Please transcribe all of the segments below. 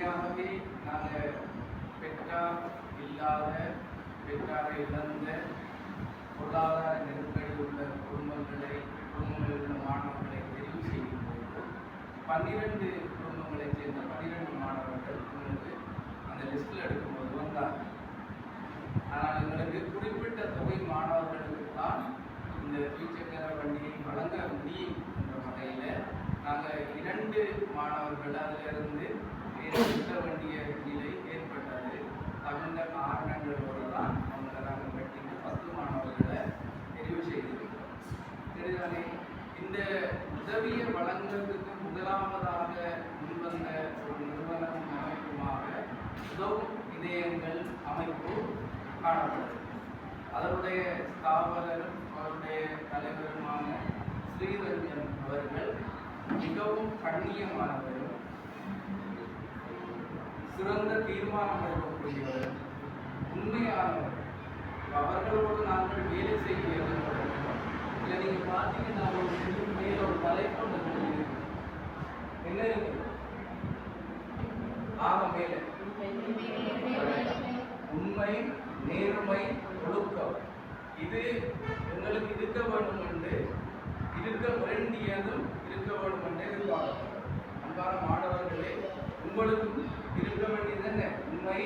உண்மையாகவே நாங்கள் பெற்றார் இல்லாத, பெற்றாரை இழந்த, பொருளாதார நெருக்கடி உள்ள குடும்பங்களில் உள்ள மாணவர்களை தெரிவு செய்யும் போது 12 குடும்பங்களைச் சேர்ந்த 12 மாணவர்கள் உங்களுக்கு அந்த லிஸ்டில் எடுக்கும்போது வந்தாங்க. ஆனால் எங்களுக்கு குறிப்பிட்ட தொகை மாணவர்களுக்கு தான் இந்த துவிச்சக்கர வண்டியை வழங்க முடியும் என்ற வகையில் நாங்கள் 2 மாணவர்கள் அதிலிருந்து நிறுத்த வேண்டிய நிலை ஏற்பட்டது. தகுந்த காரணங்களோடு தான் அவங்களை நாங்கள் கட்டிட்டு 10 மாணவர்களை தெரிவு செய்திருக்கிறோம். சரிதானே? இந்த உதவியை வழங்குவதற்கு முதலாவதாக முன்வந்த ஒரு நிறுவனம் அமைப்புமாக உதவும் இதயங்கள் அமைப்பு காணப்படுது. அதனுடைய ஸ்தாபகரும் அவருடைய தலைவருமான ஸ்ரீரஞ்சன் அவர்கள் மிகவும் கண்ணியமானவரும், சிறந்த தீர்மானம் எடுக்கக்கூடியவர், உண்மையானவர். அவர்களோடு நாங்கள் வேலை செய்ய இல்லை. நீங்கள் பார்த்தீங்கன்னா ஒரு மேல ஒரு தலைப்பு என்ன இருக்கு? மேல உண்மை, நேர்மை, ஒழுக்கம். இது எங்களுக்கு இருக்க வேண்டும் என்று, இருக்க வேண்டியதும் இருக்க வேண்டும் என்று எதிர்பார்க்கிறோம். அன்பான மாணவர்களே, உங்களுக்கும் இருக்க வேண்டியது என்ன? உண்மை,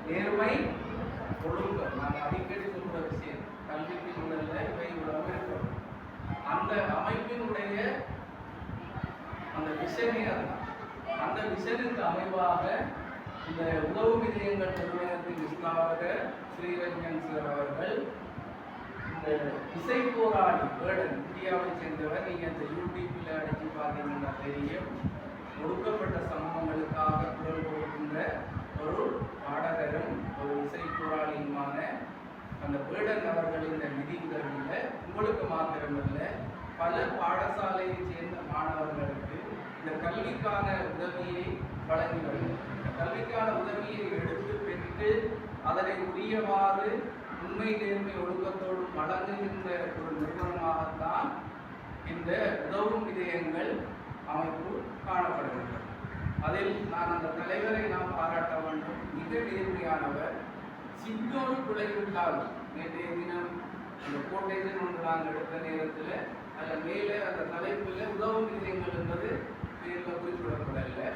நேர்மை, ஒழுக்கம். நான் அடிக்கடி சொல்ற விஷயம், கல்விக்கு முதல்ல இவை உலகம் இருக்கும். அந்த அமைப்பினுடைய அந்த விஷயமே அதுதான். அந்த விஷயத்துக்கு அமைவாக இந்த உதவும் இதயங்கள் நிறுவனத்தின் ஸ்தாபகர் ஸ்ரீரஞ்சன் சார் அவர்கள் இந்த இசை போராளி வேடன் இந்தியாவை சேர்ந்தவர். நீங்கள் இந்த யூடியூப்பில் அடித்து பார்த்தீங்கன்னா தெரியும். ஒடுக்கப்பட்ட சமூகங்களுக்காக குரல் கொடுக்கின்ற ஒரு பாடகரும் ஒரு இசை போராளியுமான அந்த வேடன் அவர்களின் நிதி உதவியில் உங்களுக்கு மாத்திரமல்ல பல பாடசாலையை சேர்ந்த மாணவர்களுக்கு இந்த கல்விக்கான உதவியை வழங்கி வருகிறது. கல்விக்கான உதவியை எடுத்து பெற்று அதனை உரியவாறு உண்மை, நேர்மை, ஒழுக்கத்தோடு வழங்குகின்ற ஒரு நிறுவனமாகத்தான் இந்த உதவும் இதயங்கள் அமைப்பு காணப்படுகிறது. அதில் நான் அந்த தலைவரை நாம் பாராட்ட வேண்டும். மிக நேர்மையானவர். சின்னொரு குறைவிட்டால் நேற்றைய தினம் அந்த கோட்டையில் ஒன்று நாங்கள் எடுத்த நேரத்தில் அதில் மேலே அந்த தலைப்பில் உதவும் இதயங்கள் என்பது பேரில் குறிப்பிடப்படலை.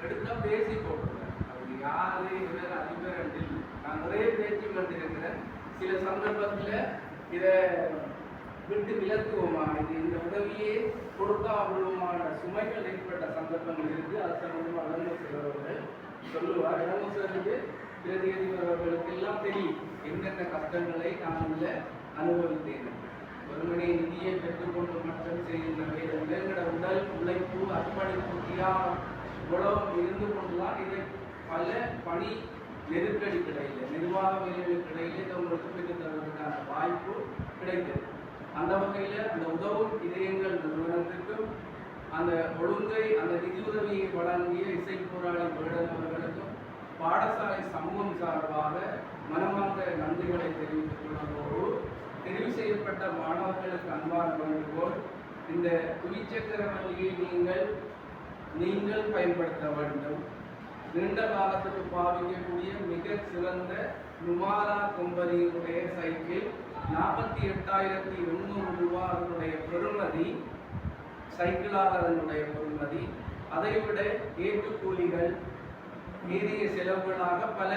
எடுத்தால் பேசி போட்டுருவேன். அது யாரு இவர் அதிபர் என்று நான் நிறைய பேச்சு கொண்டிருக்கிறேன். சில சந்தர்ப்பத்தில் இதை விட்டு விலக்குவோமா, இது இந்த உதவியே கொடுத்தா அவ்வளவுமான சுமைகள் ஏற்பட்ட சந்தர்ப்பங்கள் இருக்குது. அது சம்பந்தமாக இளங்கோசர்கள் சொல்லுவார். இளங்கோசருக்கு பிரதி அதிபர்களுக்கு எல்லாம் தெரியும் என்னென்ன கஷ்டங்களை நான் இதில் அனுபவித்தேன். ஒருமனை நிதியை பெற்றுக்கொண்டு மக்கள் செய்கின்ற எங்களோட உடல் உழைப்பு, அர்ப்பணிப்பு, தியாகம் இவ்வளவு இருந்து கொண்டுதான் இதை பல பணி நெருக்கடி கிடையாது, நிர்வாக வேலைகளுக்கு இடையிலே இதை உங்களுக்கு பெற்றுத் தருவதற்கான வாய்ப்பு கிடைத்தது. அந்த வகையில் அந்த உதவும் இதயங்கள் நிறுவனத்துக்கும் அந்த ஒழுங்கை அந்த நிதியுதவியை வழங்கிய இசை போராளி வேடன் அவர்களுக்கும் பாடசாலை சமூகம் சார்பாக மனமார்ந்த நன்றிகளை தெரிவித்துக் கொள்வதோடு தெரிவு செய்யப்பட்ட மாணவர்களுக்கு அன்பான வேண்டுகோள், இந்த துவிச்சக்கர வண்டியை நீங்கள் பயன்படுத்த வேண்டும். நீண்ட காலத்துக்கு பாவிக்கக்கூடிய மிக சிறந்த நுமாரா கம்பெனியினுடைய சைக்கிள் 48,800 ரூபாய் அதனுடைய பெறுமதி, சைக்கிளாக அதனுடைய பெறுமதி. அதைவிட ஏற்றுக்கூலிகள், மீறிய செலவுகளாக பல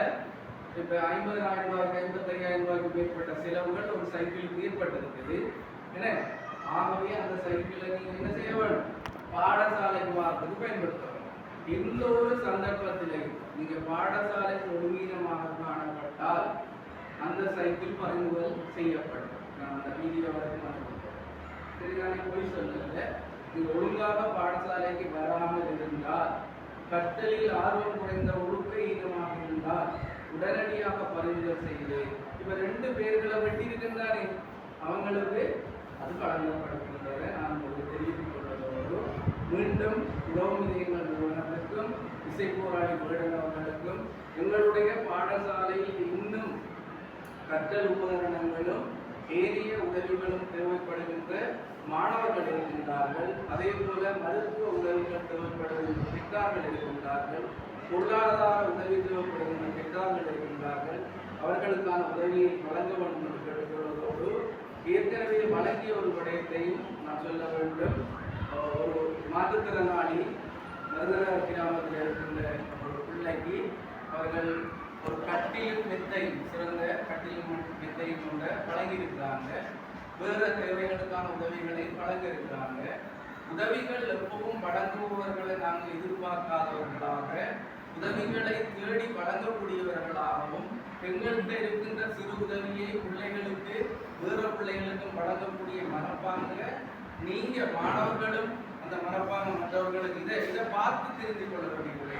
இப்போ 50,000 ரூபாய்க்கு 55,000 ரூபாய்க்கு மேற்பட்ட செலவுகள் ஒரு சைக்கிளுக்கு ஏற்பட்டிருக்குது. ஏன்னா ஆகவே அந்த சைக்கிளை நீங்கள் என்ன செய்ய வேண்டும்? பாடசாலைக்கு வாரத்துக்கு பயன்படுத்த வேண்டும். எந்த ஒரு சந்தர்ப்பத்திலையும் நீங்கள் பாடசாலை ஒழுங்கீனமாக காணப்பட்டால் அந்த சைக்கிள் பறிமுதல் செய்யப்படும். நான் அந்த வீடியோ வரைக்கும் அனுப்புகிறேன். சரிதானே? போய் சொல்லல. நீங்கள் ஒழுங்காக பாடசாலைக்கு வராமல் இருந்தால், கற்றலில் ஆர்வம் குறைந்த ஒழுக்க ஈனமாக இருந்தால் உடனடியாக பறிமுதல் செய்து இப்போ 2 பேர்களை வெட்டியிருக்கின்றானே அவங்களுக்கு அது வழங்கப்படுகின்றதை நான் உங்களுக்கு தெரிவித்துக் கொள்வதோடு மீண்டும் உதவும் இதயங்கள் நிறுவனத்துக்கும் இசை போராளி வேடன் அவர்களுக்கும் எங்களுடைய பாடசாலையில் இன்னும் கற்றல் உபகரணங்களும் ஏனைய உதவிகளும் தேவைப்படுகின்ற மாணவர்கள் இருக்கின்றார்கள். அதே போல மருத்துவ உதவிகள் தேவைப்படுகின்ற பெற்றார்கள் இருக்கின்றார்கள். பொருளாதார உதவி தேவைப்படுகின்ற பெற்றார்கள் இருக்கின்றார்கள். அவர்களுக்கான உதவியை வழங்க வேண்டும் என்று கேட்டுக்கொள்வதோடு ஏற்கனவே வழங்கிய ஒரு விடயத்தையும் நான் சொல்ல வேண்டும். ஒரு மாற்றுத்திறனாளி மருதர கிராமத்தில் இருக்கின்ற ஒரு பிள்ளைக்கு அவர்கள் ஒரு கட்டிலும் மெத்தையும் சிறந்த கட்டிலும் மெத்தையும் கொண்ட வழங்கியிருக்கிறாங்க. வேறு தேவைகளுக்கான உதவிகளை வழங்க இருக்கிறாங்க. உதவிகள் எப்பவும் வழங்குபவர்களை நாங்கள் எதிர்பார்க்காதவர்களாக, உதவிகளை தேடி வழங்கக்கூடியவர்களாகவும், எங்கள்கிட்ட இருக்கின்ற சிறு உதவியை பிள்ளைகளுக்கு வேறு பிள்ளைகளுக்கும் வழங்கக்கூடிய மனப்பாங்க நீங்க மாணவர்களும் அந்த மனப்பாங்க மற்றவர்களுக்கு இதை பார்த்து தெரிந்து கொள்ள வேண்டியது.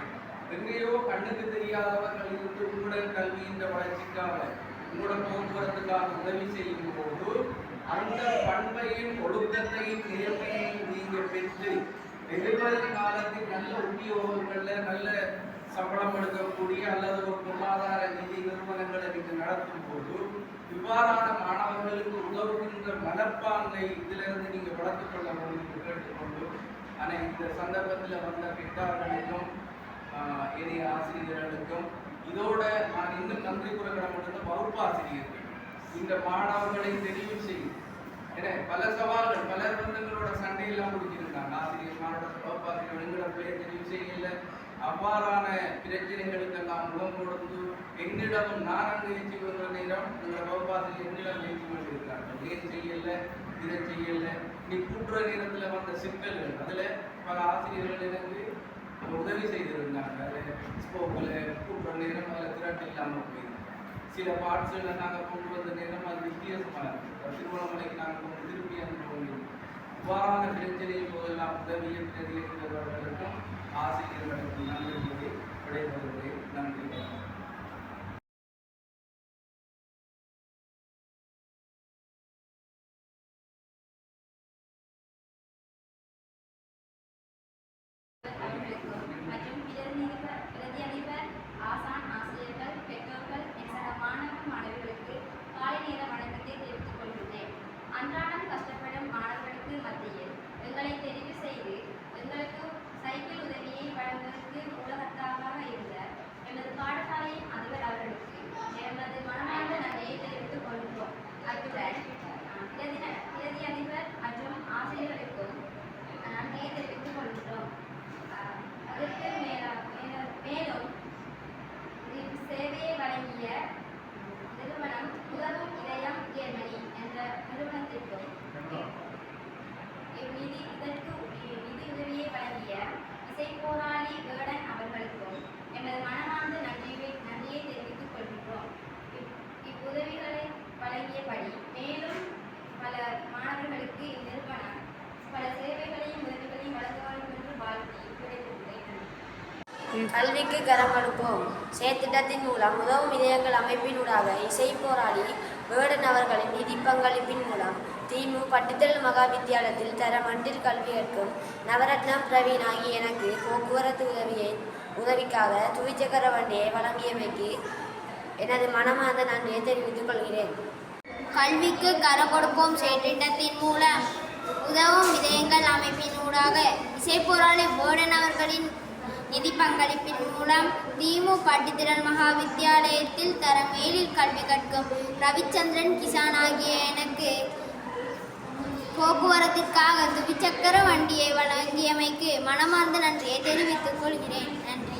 எங்கேயோ கண்ணுக்கு தெரியாதவர்கள் இருந்து உங்களோட கல்வியின் வளர்ச்சிக்காக உங்களோட போக்குவரத்துக்காக உதவி செய்யும் போது அந்த பண்பையும் ஒழுக்கத்தையும் நேர்மையையும் நீங்க பெற்று எதிர்வரும் காலத்தில் நல்ல உத்தியோகங்களில் நல்ல சம்பளம் எடுக்கக்கூடிய அல்லது ஒரு பொருளாதார நிதி நிறுவனங்களை நீங்கள் நடத்தும் போது இவ்வாறான மாணவர்களுக்கு உதவுகின்ற மனப்பாங்கை இதிலிருந்து நீங்கள் வளர்த்துக் கொள்ள வேண்டும் என்று கேட்டுக்கொண்டு, ஆனால் இந்த சந்தர்ப்பத்தில் வந்த பெற்றார்களுக்கும் ஏனைய ஆசிரியர்களுக்கும் இதோட நான் இன்னும் நன்றி கூற கடமைப்பட்ட வகுப்பாசிரியர்கள் இந்த மாணவர்களை தெரிவு செய்யும். ஏன்னா பல சவால்கள் பலர் வந்து எங்களோட சண்டையெல்லாம் முடிச்சிருந்தாங்க. ஆசிரியர் மாணவ வகுப்பாசிரியர் எங்களோட பிள்ளையை தெரிவு செய்யல. அவ்வாறான பிரச்சனைகளுக்கெல்லாம் முகம் கொடுத்து எங்களிடமும் நான் அங்கு ஏற்றி வருகிற நேரம் எங்களோட வகுப்பாசிரியர் எங்களிடம் ஏற்றி கொண்டிருக்கிறார்கள். ஏன் செய்யல, இதை செய்யல, நீ கூட்டுற நேரத்தில் வந்த சிக்கல்கள் அதில் பல ஆசிரியர்கள் எனக்கு உதவி செய்திருந்தாங்க. அதில் ஸ்போக்கில் கூட்டுற நேரம் அதில் திரட்டு இல்லாமல் போயிருந்தோம். சில பார்ட்ஸ்களை நாங்கள் கொண்டு வந்த நேரம் அது வித்தியாசமாக இருக்குது. திருவண்ணாமலைக்கு நாங்கள் கொண்டு திருப்பி அனுப்ப இவ்வாறான பிரச்சனையின் போதெல்லாம் உதவியை பிரதிகளுக்கும் ஆசிரியர்களுக்கும் நன்றிகளை விடைபெறுகிறேன். நன்றி. மற்றும் பிரதி அதிபர், ஆசான், ஆசிரியர்கள், பெற்றோர்கள் என் சக மாணவ மாணவிகளுக்கு காலை நேர வணக்கத்தை தெரிவித்துக் கொள்கின்றேன். அன்றாடம் கஷ்டப்படும் மாணவர்களுக்கு மத்தியில் எங்களை தெரிவு செய்து எங்களுக்கு சைக்கிள் உதவியை வழங்குவதற்கு மூலகர்த்தாவாக இருந்த எமது பாடசாலையின் அதிபர் அவர்களுக்கு எமது மனமார்ந்த நன்றியை தெரிவித்துக் கொள்கிறோம். அத்துடன் பிரதி அதிபர் மற்றும் ஆசிரியர்களுக்கும் நன்றியை தெரிவித்துக் கொள்கிறோம். அதற்கு மேலும் சேவையை வழங்கிய நிறுவனம் உதவும் இதயம் ஜெர்மனி என்ற நிறுவனத்திற்கும் இதற்கு நிதி உதவியை வழங்கிய இசைப்போராளி வேடன் அவர்களுக்கும் எமது மனமார்ந்த நன்றியை தெரிவித்துக் கொள்கிறோம். இவ்வுதவிகளை வழங்கியபடி மேலும் பல மாணவர்களுக்கு இந்நிறுவனம் பல சேவைகளையும் உதவிகளையும் வழங்க வேண்டும் என்று வாழ்த்தி விடைபெறுகிறேன். கல்விக்கு கரம் கொடுப்போம் செயற்திட்டத்தின் மூலம் உதவும் இதயங்கள் அமைப்பினூடாக இசை போராளி வேடன் அவர்களின் நிதி பங்களிப்பின் மூலம் தீமு பட்டித்தல் மகா வித்தியாலயத்தில் தரம் 2 கல்வி கற்கும் நவரத்னம் பிரவீன் ஆகிய எனக்கு போக்குவரத்து உதவிக்காக துவிச்சக்கர வண்டியை வழங்கியமைக்கு எனது மனமார்ந்த நன்றியை தெரிவித்துக் கொள்கிறேன். கல்விக்கு கரம் கொடுப்போம் செயற்திட்டத்தின் மூலம் உதவும் இதயங்கள் அமைப்பினூடாக இசைப்போராளி வேடன் அவர்களின் நிதி பங்களிப்பின் மூலம் தீமு பட்டித்திரல் மகா வித்தியாலயத்தில் தரம் 7 கல்வி கற்கும் ரவிச்சந்திரன் கிசான் ஆகிய எனக்கு போக்குவரத்திற்காக துவிச்சக்கர வண்டியை வழங்கியமைக்கு மனமார்ந்த நன்றியை தெரிவித்துக் கொள்கிறேன். நன்றி.